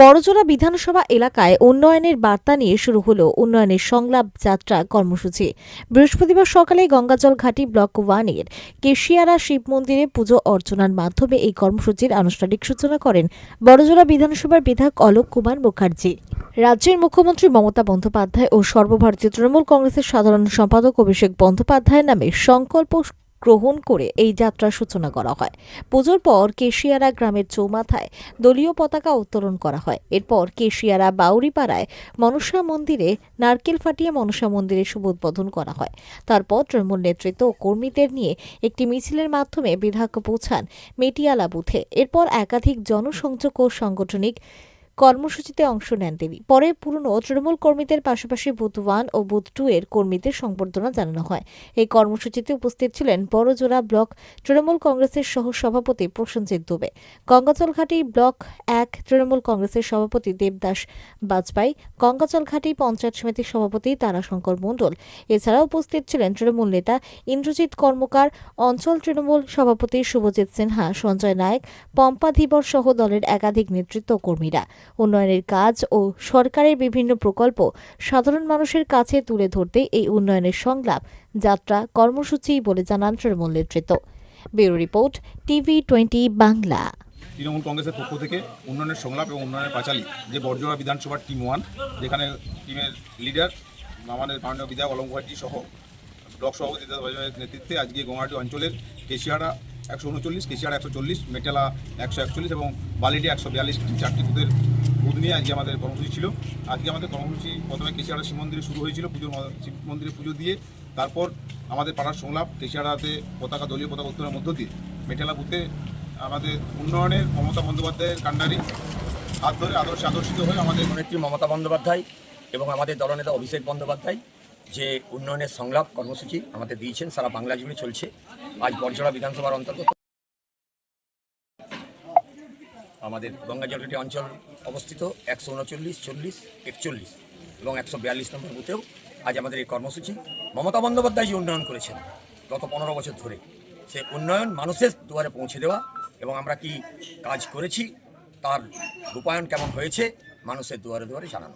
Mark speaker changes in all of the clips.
Speaker 1: বড়জোড়া বিধানসভা এলাকায় উন্নয়নের বার্তা নিয়ে শুরু হলো উন্নয়নের সংলাপ যাত্রা কর্মসূচি। বৃহস্পতিবার সকালে গঙ্গাজল ঘাটি ব্লক 1-এর কেশিয়ারা শিব মন্দিরে পুজো অর্চনার মাধ্যমে এই কর্মসূচির আনুষ্ঠানিক সূচনা করেন বড়জোড়া বিধানসভার বিধায়ক অলোক কুমার মুখার্জি। রাজ্যের মুখ্যমন্ত্রী মমতা বন্দ্যোপাধ্যায় ও সর্বভারতীয় তৃণমূল কংগ্রেসের সাধারণ সম্পাদক অভিষেক বন্দ্যোপাধ্যায়ের নামে সংকল্প গ্রহণ করে এই যাত্রার সূচনা করা হয়। পুজোর পর কেশিয়ারা গ্রামের চৌমাথায় দলীয় পতাকা উত্তোলন করা হয়। এরপর কেশিয়ারা বাউরিপাড়ায় মনসা মন্দিরে নারকেল ফাটিয়ে মনসা মন্দিরে শুভ উদ্বোধন করা হয়। তারপর তৃণমূল নেতৃত্ব ও কর্মীদের নিয়ে একটি মিছিলের মাধ্যমে বিধায়ক পৌঁছান মেটিয়ালা বুথে। এরপর একাধিক জনসংযোগ ও সাংগঠনিক কর্মসূচিতে অংশ নেন তিনি। পরে পুরনো তৃণমূল কর্মীদের পাশাপাশি বুথ 1 ও বুথ 2 এর কর্মীদের সংবর্ধনা জানানো হয়। এই কর্মসূচিতে উপস্থিত ছিলেন বড়জোড়া ব্লক তৃণমূল কংগ্রেসের সহ সভাপতি প্রসেনজিৎ দুবে, গঙ্গাজলঘাটি ব্লক 1 তৃণমূল কংগ্রেসের সভাপতি দেবদাস বাজপাই, গঙ্গাজলঘাটি পঞ্চায়েত সমিতির সভাপতি তারাশঙ্কর মণ্ডল। এছাড়া উপস্থিত ছিলেন তৃণমূল নেতা ইন্দ্রজিৎ কর্মকার, অঞ্চল তৃণমূল সভাপতি শুভজিৎ সিনহা, সঞ্জয় নায়েক, পম্পা ধীবর সহ দলের একাধিক নেতৃত্ব কর্মীরা। উন্নয়নের কাজ ও সরকারের বিভিন্ন প্রকল্প সাধারণ মানুষের কাছে তুলে ধরতে এই উন্নয়নের সংলাপ যাত্রা কর্মসূচি বলে জানান তৃণমূল নেতৃত্ব। Bureau report, TV20 Bangla.
Speaker 2: Trinamool কংগ্রেসের পক্ষ থেকে উন্নয়নের সংলাপ এবং উন্নয়নের পাঁচালী যে বড়জোড়া বিধানসভার টিম 1, যেখানে টিমের লিডার আমাদের মাননীয় বিধায়ক অলোক মুখার্জি সহ ব্লক সভাপতি নেতৃত্বে আজকে গঙ্গাটি অঞ্চলের কেশিয়ারা 139, কেশিয়ারা 140, মেটালা 141 এবং বালিডি 142 চারটি বুথের বুথ নিয়ে আজকে আমাদের কর্মসূচি ছিল। আজকে আমাদের কর্মসূচি প্রথমে কেশিয়ারা শিব মন্দিরে শুরু হয়েছিল, শিব মন্দিরে পুজো দিয়ে তারপর আমাদের পাড়ার সংলাপ কেশিয়ারাতে দলীয় পতাকা উত্তোলনের মধ্য দিয়ে মেটালা বুথে আমাদের উন্নয়নের মমতা বন্দ্যোপাধ্যায়ের কাণ্ডারি হাত ধরে আদর্শিত হয়ে আমাদের
Speaker 3: নেত্রী মমতা বন্দ্যোপাধ্যায় এবং আমাদের দলনেতা অভিষেক বন্দ্যোপাধ্যায় যে উন্নয়নের সংলাপ কর্মসূচি আমাদের দিয়েছেন, সারা বাংলা জুড়ে চলছে। আজ বড়জোড়া বিধানসভার অন্তর্গত আমাদের গঙ্গাজলঘাটি অঞ্চল অবস্থিত 139, 40, 41 এবং 142 নম্বর বুথেও আজ আমাদের এই কর্মসূচি। মমতা বন্দ্যোপাধ্যায় যে উন্নয়ন করেছেন গত 15 বছর ধরে, সে উন্নয়ন মানুষের দুয়ারে পৌঁছে দেওয়া এবং আমরা কি কাজ করেছি তার রূপায়ণ কেমন হয়েছে মানুষের দুয়ারে দুয়ারে জানানো।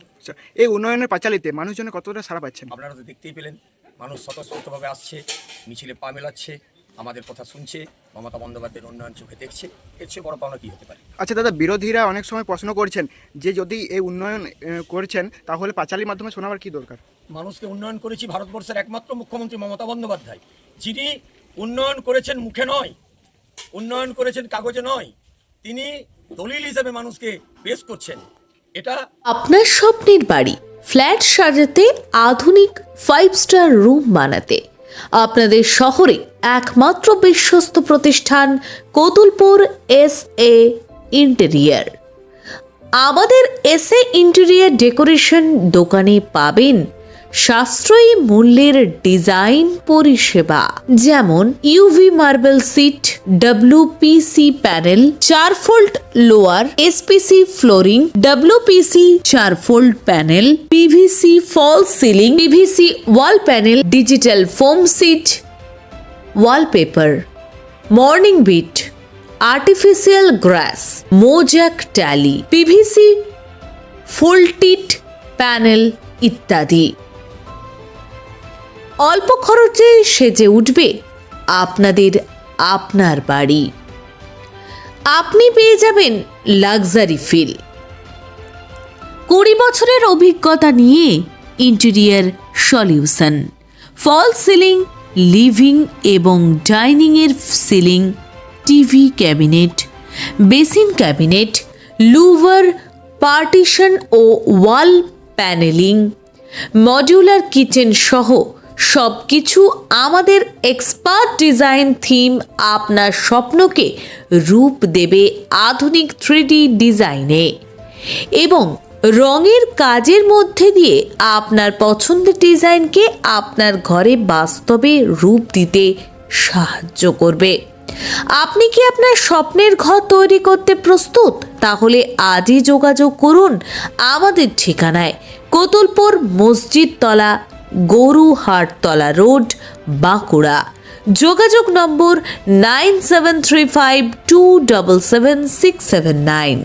Speaker 4: এই উন্নয়নের পাঁচালীতে মানুষজনে কতটা সাড়া পাচ্ছেন?
Speaker 3: আপনারা তো দেখতেই পেলেন, মানুষ স্বতঃস্ফূর্তভাবে আসছে, মিছিলে পা মেলাচ্ছে, আমাদের কথা শুনছে, মমতা বন্দ্যোপাধ্যায়ের উন্নয়ন চোখে দেখছে। এর চেয়ে বড় পাওনা কী হতে পারে?
Speaker 4: আচ্ছা দাদা, বিরোধীরা অনেক সময় প্রশ্ন করছেন যে যদি এই উন্নয়ন করছেন তাহলে পাঁচালীর মাধ্যমে শোনাবার কি দরকার?
Speaker 3: মানুষকে উন্নয়ন করেছি ভারতবর্ষের একমাত্র মুখ্যমন্ত্রী মমতা বন্দ্যোপাধ্যায়, যিনি উন্নয়ন করেছেন মুখে নয়, উন্নয়ন করেছেন কাগজে নয়, তিনি দলিল হিসেবে মানুষকে পেশ করছেন। এটা
Speaker 5: আপনার স্বপ্নের বাড়ি ফ্ল্যাট সাজাতে, আধুনিক 5 স্টার রুম বানাতে আপনাদের শহরে একমাত্র বিশ্বস্ত প্রতিষ্ঠান কতুলপুর SA ইন্টেরিয়ার। আমাদের SA ইন্টেরিয়ার ডেকোরেশন দোকানে পাবেন সাশ্রয়ী মূল্যের ডিজাইন পরিষেবা, যেমন UV marble sheet, WPC panel, 4 fold louver, SPC flooring, WPC 4 fold panel, PVC fall ceiling, PVC wall panel, digital foam sheet, wallpaper, মর্নিং বিট, artificial grass, mosaic tile, PVC fluted panel ইত্যাদি। অল্প খরচে সেজে উঠবে আপনার বাড়ি। আপনি পেয়ে যাবেন লাক্সারি ফিল। 20 বছরের অভিজ্ঞতা নিয়ে interior solution, fall ceiling, living এবং ডাইনিং এর ceiling, TV cabinet, basin cabinet, louver, partition ও ওয়াল প্যানেলিং, মডিউলার কিচেন সহ সবকিছু আমাদের এক্সপার্ট ডিজাইন থিম আপনার স্বপ্নকে রূপ দেবে আধুনিক 3D ডিজাইনে এবং রঙের কাজের মধ্যে দিয়ে আপনার পছন্দের ডিজাইনকে আপনার ঘরে বাস্তবে রূপ দিতে সাহায্য করবে। আপনি কি আপনার স্বপ্নের ঘর তৈরি করতে প্রস্তুত? তাহলে আজই যোগাযোগ করুন আমাদের ঠিকানায়, কতুলপুর মসজিদ তলা, গরুহাটতলা রোড, বাঁকুড়া। যোগাযোগ নম্বর 9735277679।